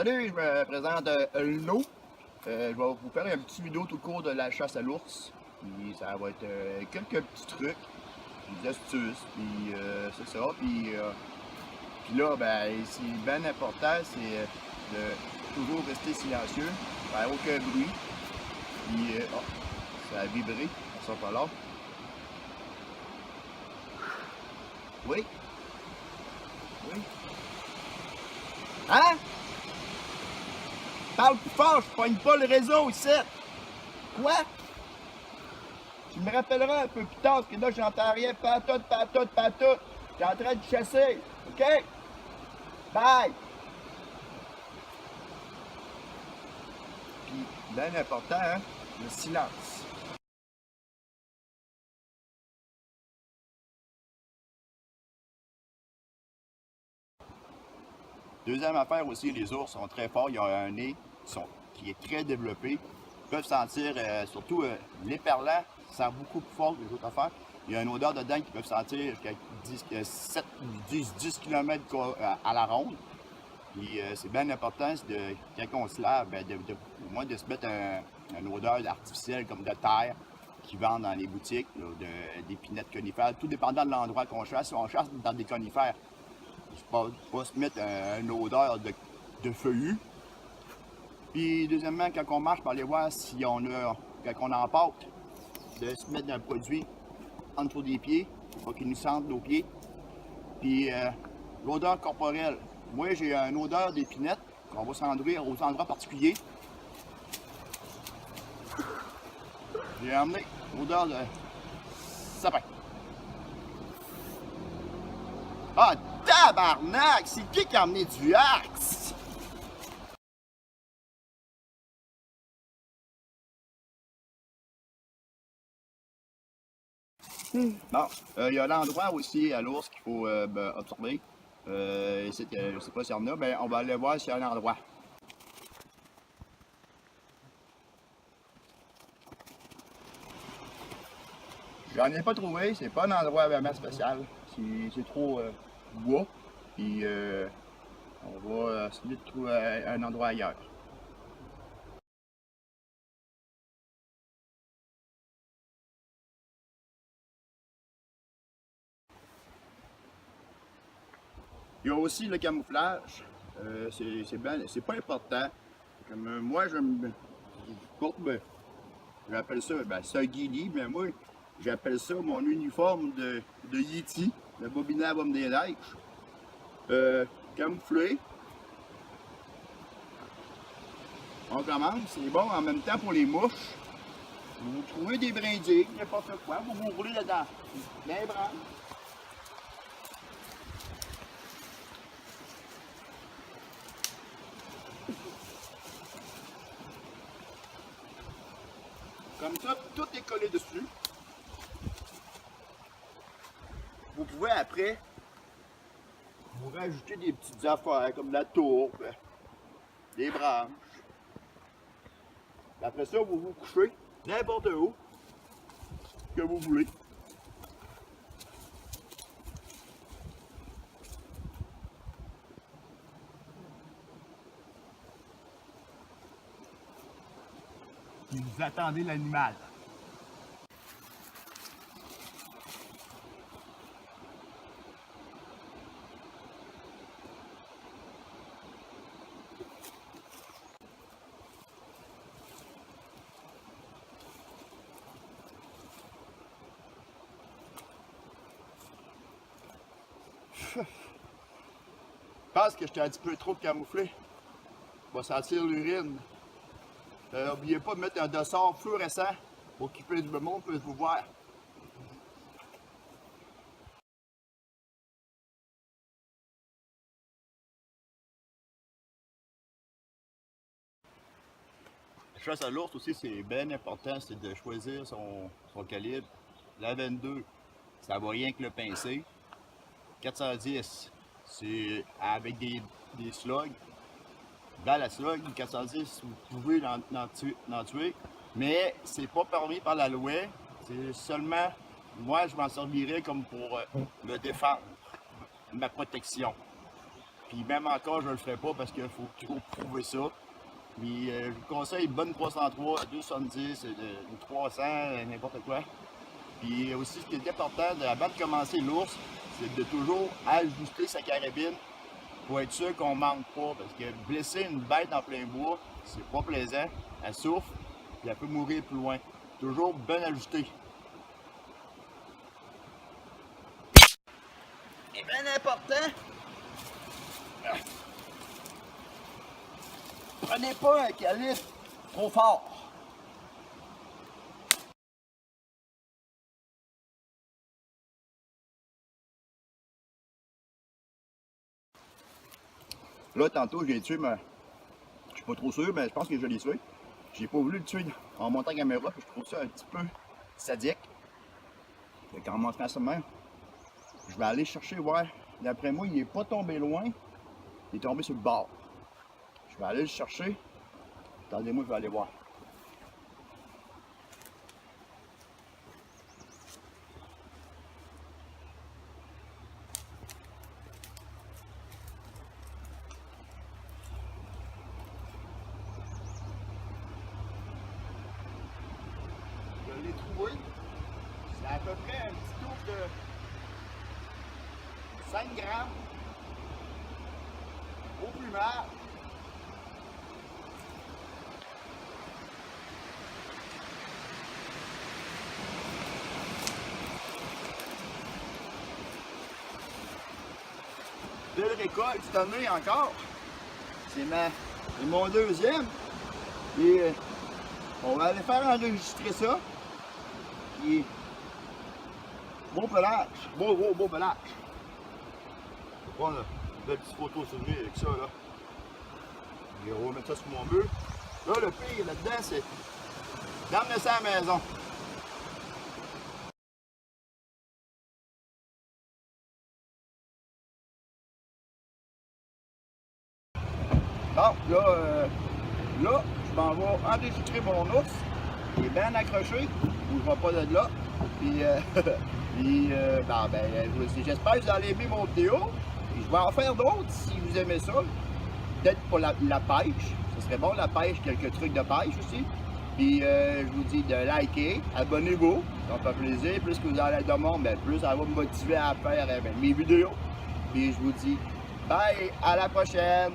Salut, je me présente Lino. Je vais vous faire une petite vidéo tout court de la chasse à l'ours. Puis ça va être quelques petits trucs, des astuces, puis c'est ça. Puis là, ben, c'est bien important, c'est de toujours rester silencieux, faire aucun bruit. Puis, oh, ça a vibré, ça sort pas là. Oui? Oui? Hein? Parle plus fort, je pogne pas le réseau ici! Quoi? Tu me rappelleras un peu plus tard, parce que là, j'entends rien, pas tout. T'es en train de chasser, OK? Bye! Puis, bien important, hein, le silence. Deuxième affaire aussi, les ours sont très forts, ils ont un nez qui est très développé. Ils peuvent sentir, surtout l'éperlant, sent beaucoup plus fort que les autres affaires. Il y a une odeur dedans qu'ils peuvent sentir jusqu'à 10 km à la ronde. Puis c'est bien important, quand on se lave, au moins de se mettre une odeur artificielle comme de terre qui vendent dans les boutiques, d'épinettes conifères, tout dépendant de l'endroit qu'on chasse. Si on chasse dans des conifères, pas se mettre une odeur de feuillu. Puis deuxièmement, quand on marche, pour aller voir si on a, quand on en pâte, de se mettre un produit en dessous des pieds pour qu'il nous sente nos pieds. Puis l'odeur corporelle. Moi, j'ai une odeur d'épinette qu'on va s'enduire aux endroits particuliers. J'ai emmené l'odeur de sapin. Ah, tabarnak! C'est qui a amené du axe? Bon, il y a l'endroit aussi à l'ours qu'il faut observer. Ici, je ne sais pas s'il y en a, mais on va aller voir s'il y a un endroit. J'en ai pas trouvé, c'est pas un endroit vraiment spécial. C'est trop bois. Puis on va essayer de trouver un endroit ailleurs. Il y a aussi le camouflage. C'est pas important. Comme moi, je porte, j'appelle ça, c'est un guilly, mais moi, j'appelle ça mon uniforme de Yeti, le bobinet à bombe des neiges. Camouflé. On commence, c'est bon en même temps pour les mouches. Vous trouvez des brindilles, n'importe quoi, vous vous roulez dedans. Les branches. Comme ça, tout est collé dessus. Vous pouvez après vous rajouter des petites affaires comme la tourbe, des branches. Après ça, vous vous couchez n'importe où que vous voulez. Et vous attendez l'animal. Je pense que j'étais un petit peu trop camouflé. On va sentir l'urine. N'oubliez pas de mettre un dossard fluorescent pour que le monde puisse vous voir. La chasse à l'ours aussi, c'est bien important, c'est de choisir son calibre. La 22, ça va rien que le pincer. 410, c'est avec des slugs. Dans la slug, 410, vous pouvez en tuer, mais c'est pas permis par la loi. C'est seulement, moi, je m'en servirais comme pour me défendre, ma protection. Puis même encore, je ne le ferai pas parce qu'il faut toujours prouver ça. Puis je vous conseille une bonne 303, 270, une 300, n'importe quoi. Puis aussi, ce qui est important, avant de commencer l'ours, c'est de toujours ajuster sa carabine pour être sûr qu'on ne manque pas. Parce que blesser une bête en plein bois, c'est pas plaisant. Elle souffre, puis elle peut mourir plus loin. Toujours bien ajusté. Et bien important, prenez pas un calibre trop fort. Là, tantôt, j'ai tué, mais je suis pas trop sûr, mais je pense que je l'ai tué. J'ai pas voulu le tuer en montant la caméra, parce que je trouve ça un petit peu sadique. Et quand on montre ça même, je vais aller chercher, voir. D'après moi, il n'est pas tombé loin, il est tombé sur le bord. Je vais aller le chercher. Attendez-moi, je vais aller voir. Je l'ai trouvé. C'est à peu près un petit tour de 5 grammes au plumard. Belle récolte cette année encore. C'est mon deuxième. Et on va aller faire enregistrer ça. Et bon pelage. Beau pelage. Je vais prendre une belle petite photo souvenir avec ça là. Et on va mettre ça sur mon mur. Là, le pire là-dedans, c'est d'emmener ça à la maison. Donc là, je m'en vais enregistrer mon ours. Il est bien accroché, il ne va pas de là. Puis, j'espère que vous allez aimer mon vidéo. Et je vais en faire d'autres si vous aimez ça. Peut-être pour la pêche. Ce serait bon la pêche, quelques trucs de pêche aussi. Puis je vous dis de liker, abonnez-vous, ça me fait plaisir. Plus que vous allez être de monde, plus ça va me motiver à faire mes vidéos. Puis je vous dis bye, à la prochaine!